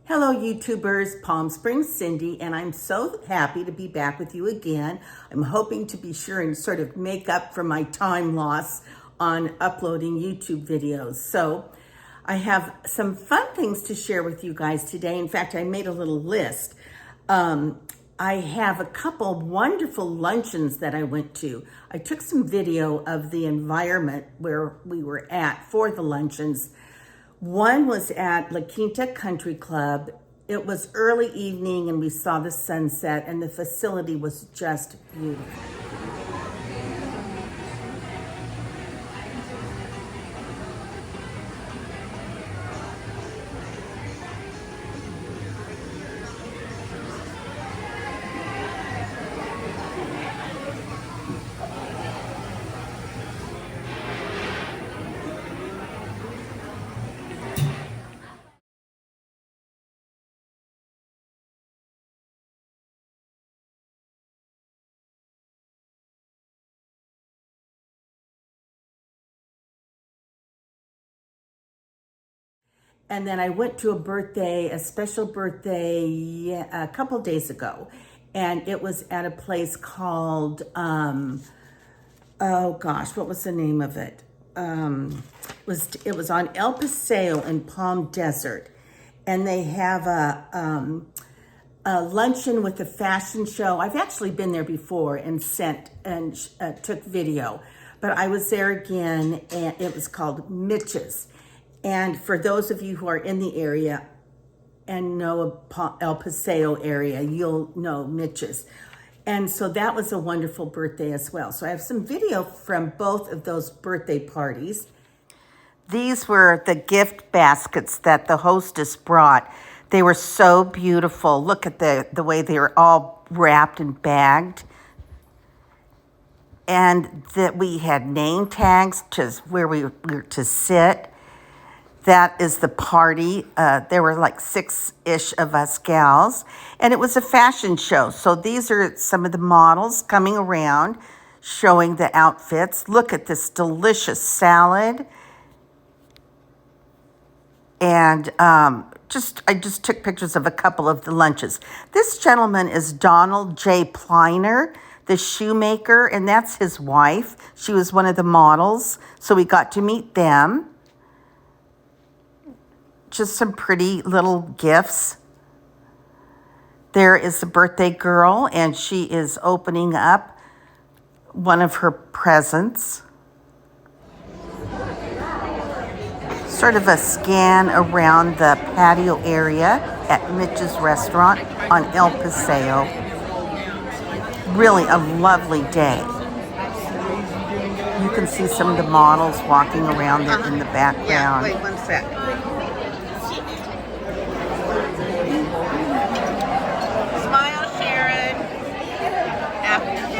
Hello YouTubers, Palm Springs Cindy, and I'm so happy to be back with you again. I'm hoping to be sure and sort of make up for my time loss on uploading YouTube videos. So I have some fun things to share with you guys today. In fact, I made a little list. I have a couple wonderful luncheons that I went to. I took some video of the environment where we were at for the luncheons. One was at La Quinta Country Club. It was early evening and we saw the sunset and the facility was just beautiful. And then I went to a special birthday a couple days ago. And it was at a place called, oh gosh, what was the name of it? It was on El Paseo in Palm Desert. And they have a luncheon with a fashion show. I've actually been there before and took video. But I was there again and it was called Mitch's. And for those of you who are in the area and know El Paseo area, you'll know Mitch's. And so that was a wonderful birthday as well. So I have some video from both of those birthday parties. These were the gift baskets that the hostess brought. They were so beautiful. Look at the way they were all wrapped and bagged. And that we had name tags to where we were to sit. That is the party. There were like 6-ish of us gals, and it was a fashion show. So these are some of the models coming around, showing the outfits. Look at this delicious salad. And I just took pictures of a couple of the lunches. This gentleman is Donald J. Pliner, the shoemaker, and that's his wife. She was one of the models, so we got to meet them. Just some pretty little gifts. There is the birthday girl, and she is opening up one of her presents. Sort of a scan around the patio area at Mitch's restaurant on El Paseo. Really a lovely day. You can see some of the models walking around there in the background. Yeah, wait one sec.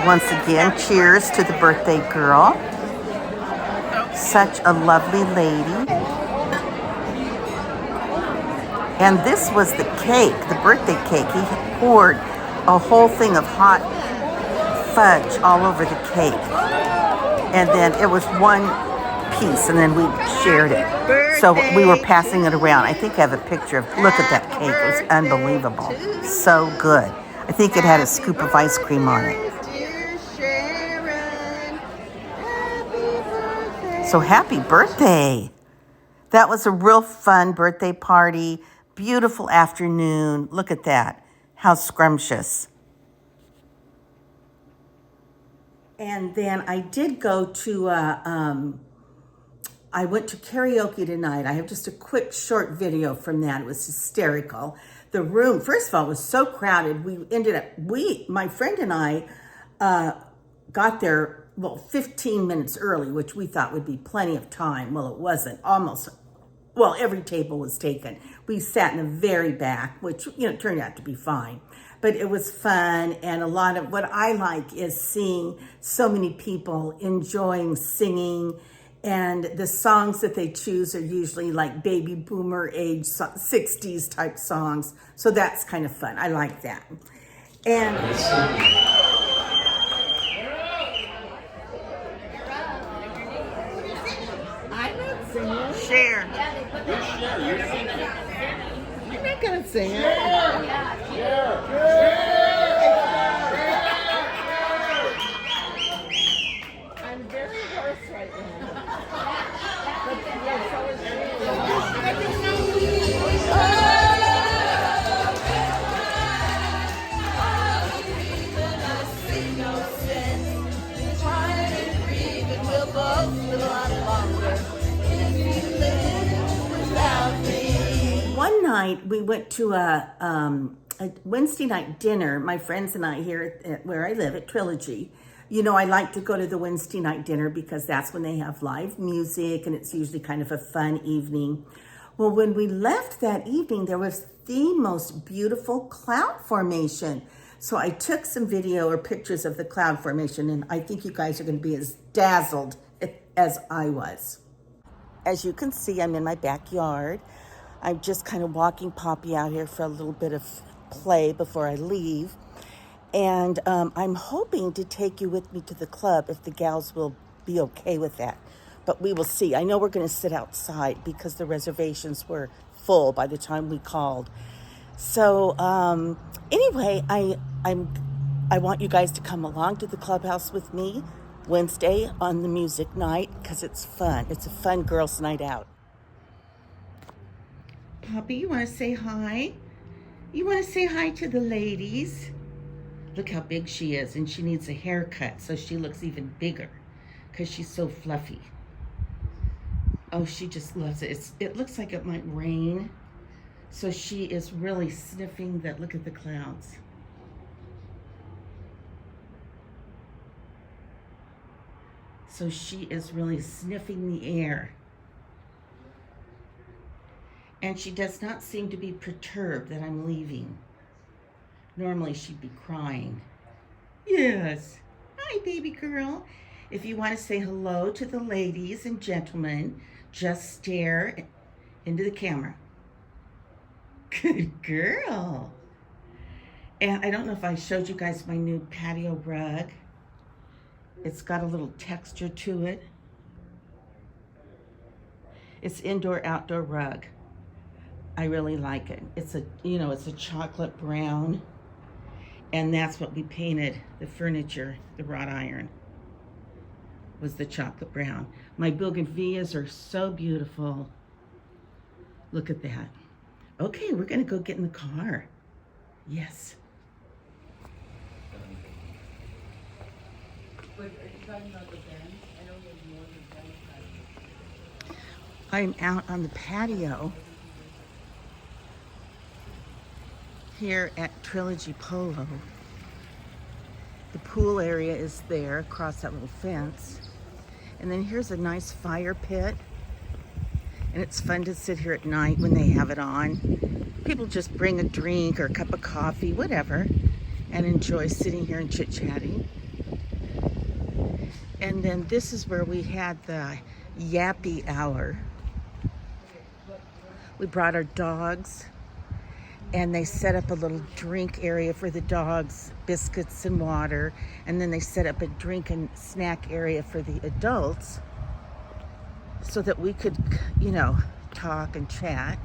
Once again, cheers to the birthday girl. Such a lovely lady. And this was the cake, the birthday cake. He poured a whole thing of hot fudge all over the cake. And then it was one piece, and then we shared it. So we were passing it around. I think I have a picture of, look at that cake. It was unbelievable. So good. I think it had a scoop of ice cream on it. So happy birthday. That was a real fun birthday party. Beautiful afternoon. Look at that. How scrumptious. And then I did go to, I went to karaoke tonight. I have just a quick short video from that. It was hysterical. The room, first of all, was so crowded. My friend and I got there 15 minutes early, which we thought would be plenty of time. Well, it wasn't. Every table was taken. We sat in the very back, which, turned out to be fine. But it was fun, and a lot of what I like is seeing so many people enjoying singing, and the songs that they choose are usually like baby boomer age 60s type songs. So that's kind of fun. I like that. And share. ain't gonna sing it. I'm very hoarse right now. But yeah, so is One night we went to a Wednesday night dinner, my friends and I here at where I live at Trilogy. You know, I like to go to the Wednesday night dinner because that's when they have live music and it's usually kind of a fun evening. Well, when we left that evening, there was the most beautiful cloud formation. So I took some video or pictures of the cloud formation, and I think you guys are going to be as dazzled as I was. As you can see, I'm in my backyard. I'm just kind of walking Poppy out here for a little bit of play before I leave. And I'm hoping to take you with me to the club if the gals will be okay with that. But we will see. I know we're going to sit outside because the reservations were full by the time we called. So anyway, I want you guys to come along to the clubhouse with me Wednesday on the music night because it's fun. It's a fun girls' night out. Poppy, you want to say hi? You want to say hi to the ladies? Look how big she is, and she needs a haircut so she looks even bigger because she's so fluffy. Oh, she just loves it. It looks like it might rain, so she is really sniffing that. Look at the clouds. So she is really sniffing the air. And she does not seem to be perturbed that I'm leaving. Normally she'd be crying. Yes. Hi, baby girl. If you want to say hello to the ladies and gentlemen, just stare into the camera. Good girl. And I don't know if I showed you guys my new patio rug. It's got a little texture to it. It's indoor-outdoor rug. I really like it. It's a chocolate brown, and that's what we painted the furniture. The wrought iron was the chocolate brown. My bougainvilleas are so beautiful. Look at that. Okay, we're gonna go get in the car. Yes. Wait, are you talking about the band? I know there's more than band. I'm out on the patio here at Trilogy Polo. The pool area is there across that little fence. And then here's a nice fire pit. And it's fun to sit here at night when they have it on. People just bring a drink or a cup of coffee, whatever, and enjoy sitting here and chit-chatting. And then this is where we had the yappy hour. We brought our dogs, and they set up a little drink area for the dogs, biscuits and water, and then they set up a drink and snack area for the adults so that we could, talk and chat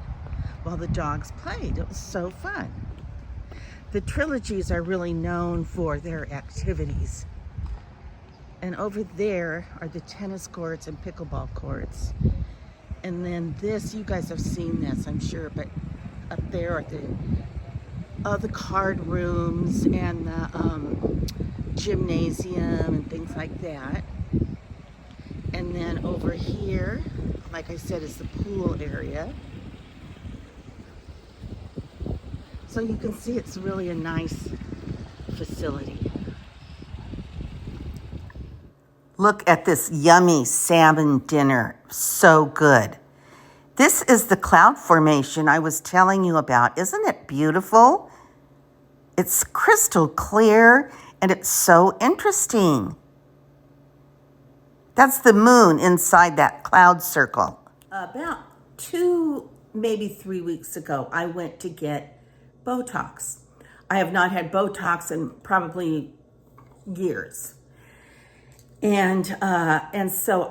while the dogs played. It was so fun. The Trilogies are really known for their activities. And over there are the tennis courts and pickleball courts. And then this, you guys have seen this, I'm sure, but up there are the card rooms and the gymnasium and things like that. And then over here, like I said, is the pool area. So you can see it's really a nice facility. Look at this yummy salmon dinner. So good. This is the cloud formation I was telling you about. Isn't it beautiful? It's crystal clear and it's so interesting. That's the moon inside that cloud circle. About 2, maybe 3 weeks ago, I went to get Botox. I have not had Botox in probably years. And so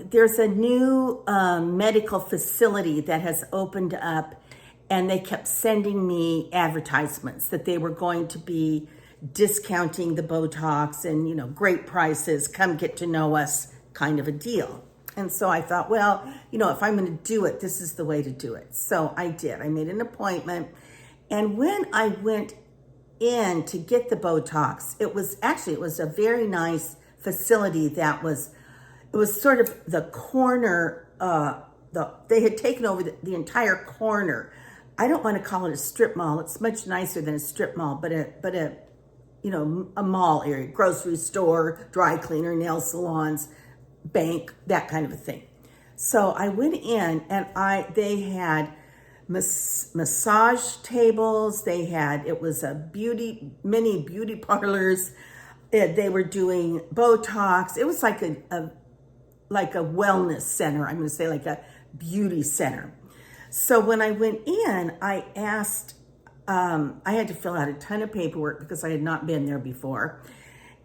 there's a new medical facility that has opened up, and they kept sending me advertisements that they were going to be discounting the Botox and, great prices, come get to know us kind of a deal. And so I thought, well, if I'm going to do it, this is the way to do it. So I did. I made an appointment. And when I went in to get the Botox, it was a very nice facility it was sort of the corner, they had taken over the entire corner. I don't want to call it a strip mall. It's much nicer than a strip mall, but a mall area, grocery store, dry cleaner, nail salons, bank, that kind of a thing. So I went in and they had massage tables. It was many beauty parlors. They were doing Botox. It was like a wellness center. I'm going to say like a beauty center. So when I went in, I asked, I had to fill out a ton of paperwork because I had not been there before.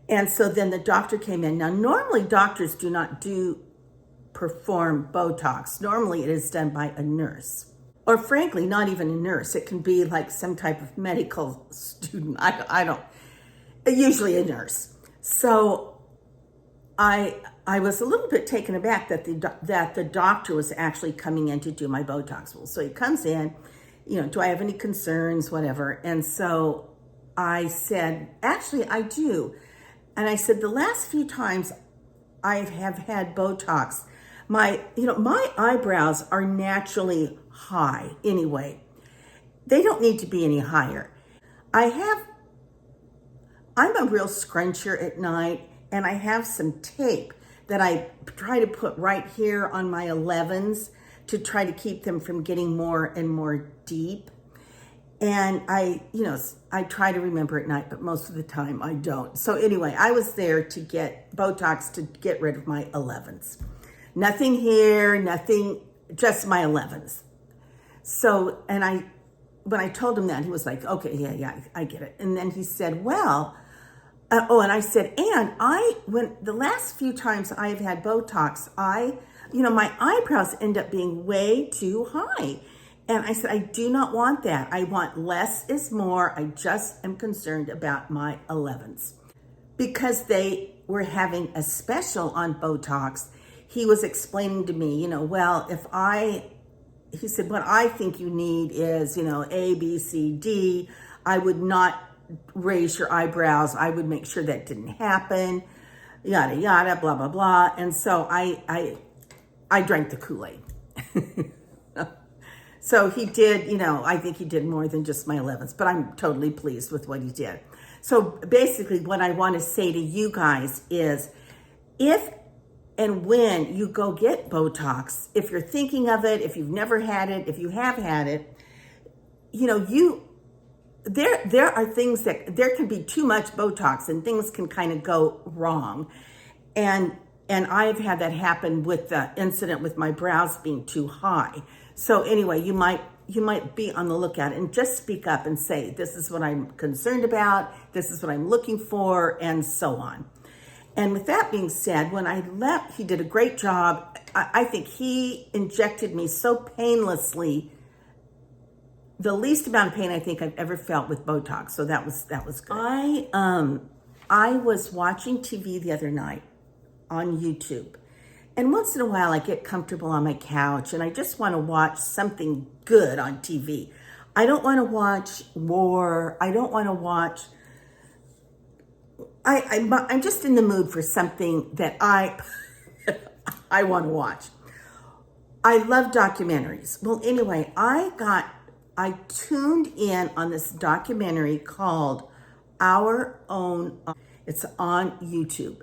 And so then the doctor came in. Now, normally doctors do not perform Botox. Normally it is done by a nurse, or frankly, not even a nurse. It can be like some type of medical student. Usually a nurse. So I was a little bit taken aback that the doctor was actually coming in to do my Botox. Well, so he comes in, do I have any concerns, whatever. And so I said, actually, I do. And I said, the last few times I have had Botox, my eyebrows are naturally high anyway. They don't need to be any higher. I'm a real scruncher at night, and I have some tape that I try to put right here on my 11s to try to keep them from getting more and more deep. And I try to remember at night, but most of the time I don't. So anyway, I was there to get Botox to get rid of my 11s. Nothing here, nothing, just my 11s. So, when I told him that, he was like, okay, yeah, I get it. And then he said, well, and I said, when the last few times I've had Botox, my eyebrows end up being way too high. And I said, I do not want that. I want less is more. I just am concerned about my 11s. Because they were having a special on Botox, he was explaining to me, he said, what I think you need is, A, B, C, D. I would not raise your eyebrows. I would make sure that didn't happen, yada, yada, blah, blah, blah. And so I drank the Kool-Aid. So he did, I think he did more than just my 11s, but I'm totally pleased with what he did. So basically what I want to say to you guys is, if and when you go get Botox, if you're thinking of it, if you've never had it, if you have had it, there are things that there can be too much Botox and things can kind of go wrong. And I've had that happen with the incident with my brows being too high. So anyway, you might be on the lookout and just speak up and say, this is what I'm concerned about, this is what I'm looking for, and so on. And with that being said, when I left, he did a great job. I think he injected me so painlessly, the least amount of pain I think I've ever felt with Botox. So that was good. I was watching TV the other night on YouTube. And once in a while I get comfortable on my couch and I just want to watch something good on TV. I don't want to watch war. I don't want to watch, I'm just in the mood for something that I want to watch. I love documentaries. Well, anyway, I tuned in on this documentary called Our Own. It's on YouTube.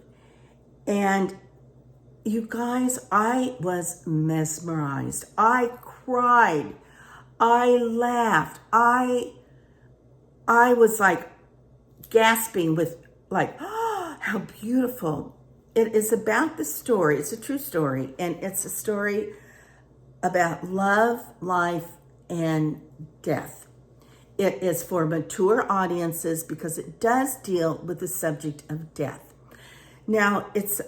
And you guys, I was mesmerized. I cried. I laughed. I was like gasping with like, oh, how beautiful. It is about the story. It's a true story. And it's a story about love, life, and death. It is for mature audiences because it does deal with the subject of death. Now, it's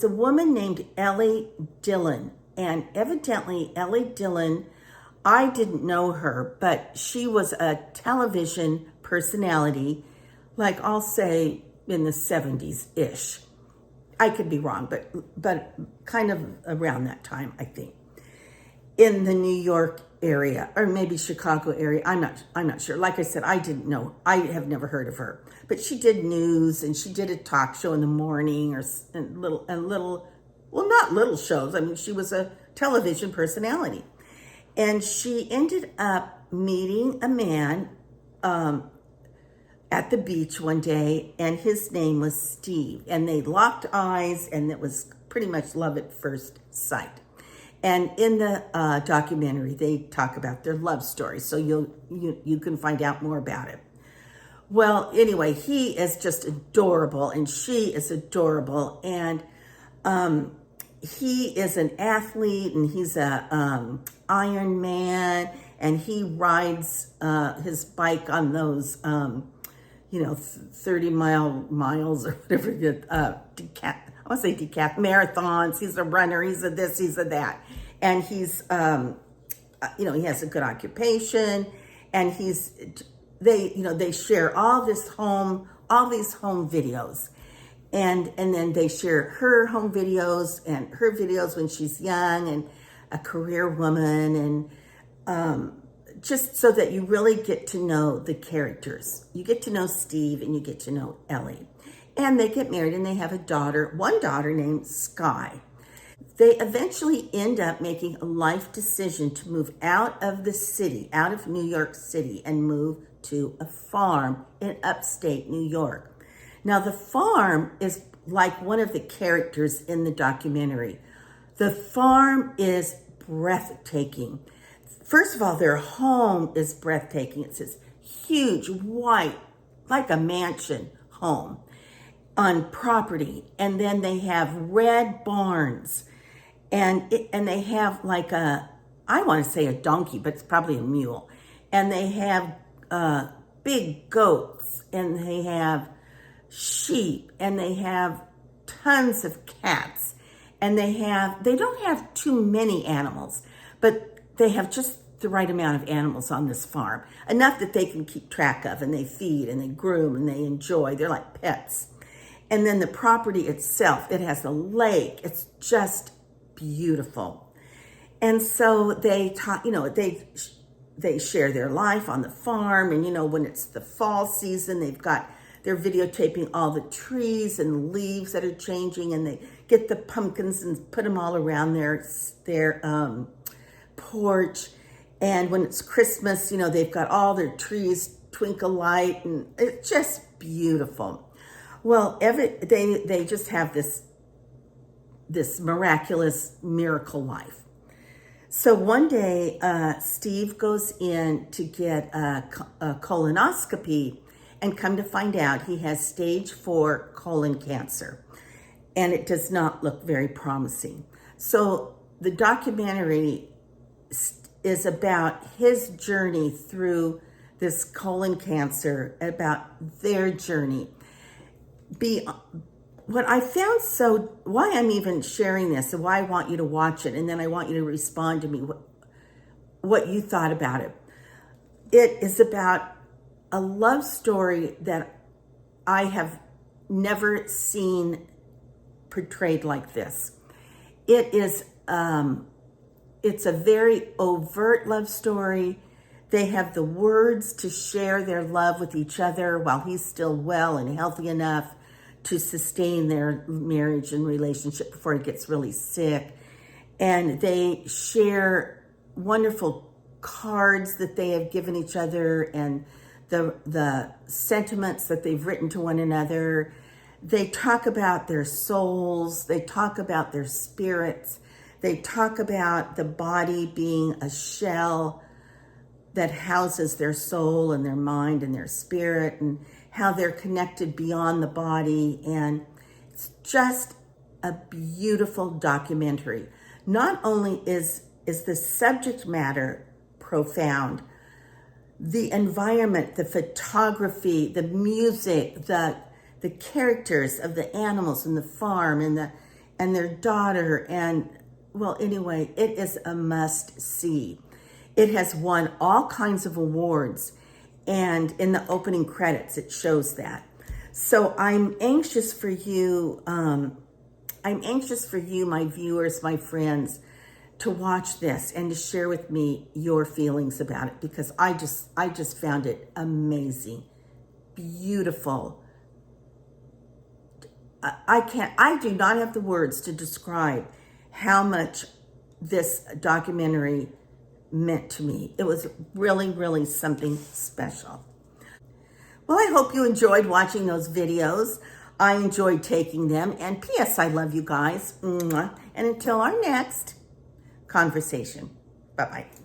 a woman named Ellie Dillon, and evidently Ellie Dillon, I didn't know her, but she was a television personality, like I'll say in the 70s-ish. I could be wrong, but kind of around that time, I think, in the New York area, or maybe Chicago area. I'm not sure. Like I said, I didn't know. I have never heard of her, but she did news and she did a talk show in the morning, or well, not little shows. I mean, she was a television personality, and she ended up meeting a man at the beach one day, and his name was Steve, and they locked eyes, and it was pretty much love at first sight. And in the documentary, they talk about their love story, so you can find out more about it. Well, anyway, he is just adorable, and she is adorable, and he is an athlete, and he's a Iron Man, and he rides his bike on those 30 miles or whatever, I want to say marathons. He's a runner, he's a this, he's a that. And he's, he has a good occupation, and they share all these home videos. And then they share her home videos and her videos when she's young and a career woman, and just so that you really get to know the characters. You get to know Steve and you get to know Ellie. And they get married and they have one daughter named Sky. They eventually end up making a life decision to move out of the city, out of New York City, and move to a farm in upstate New York. Now, the farm is like one of the characters in the documentary. The farm is breathtaking. First of all, their home is breathtaking. It's this huge, white, like a mansion home on property. And then they have red barns. And they have like I want to say a donkey, but it's probably a mule. And they have big goats, and they have sheep, and they have tons of cats. And they don't have too many animals, but they have just the right amount of animals on this farm, enough that they can keep track of, and they feed and they groom and they enjoy. They're like pets. And then the property itself, it has a lake. It's just beautiful. And so they talk, they share their life on the farm. And, when it's the fall season, they're videotaping all the trees and leaves that are changing, and they get the pumpkins and put them all around their porch. And when it's Christmas, they've got all their trees twinkle light, and it's just beautiful. Well, they just have this miraculous miracle life. So one day, Steve goes in to get a colonoscopy, and come to find out he has stage 4 colon cancer, and it does not look very promising. So the documentary is about his journey through this colon cancer, about their journey. What I found why I'm even sharing this, and why I want you to watch it, and then I want you to respond to me what you thought about it. It is about a love story that I have never seen portrayed like this. It is it's a very overt love story. They have the words to share their love with each other while he's still well and healthy enough to sustain their marriage and relationship before he gets really sick. And they share wonderful cards that they have given each other, and the sentiments that they've written to one another. They talk about their souls. They talk about their spirits. They talk about the body being a shell that houses their soul and their mind and their spirit, and how they're connected beyond the body. And it's just a beautiful documentary. Not only is the subject matter profound, the environment, the photography, the music, the characters of the animals in the farm, and their daughter, and well, anyway, it is a must see. It has won all kinds of awards, and in the opening credits, it shows that. So I'm anxious for you. I'm anxious for you, my viewers, my friends, to watch this and to share with me your feelings about it, because I just found it amazing, beautiful. I do not have the words to describe how much this documentary meant to me. It was really, really something special. Well, I hope you enjoyed watching those videos. I enjoyed taking them. And P.S. I love you guys. Mwah. And until our next conversation. Bye-bye.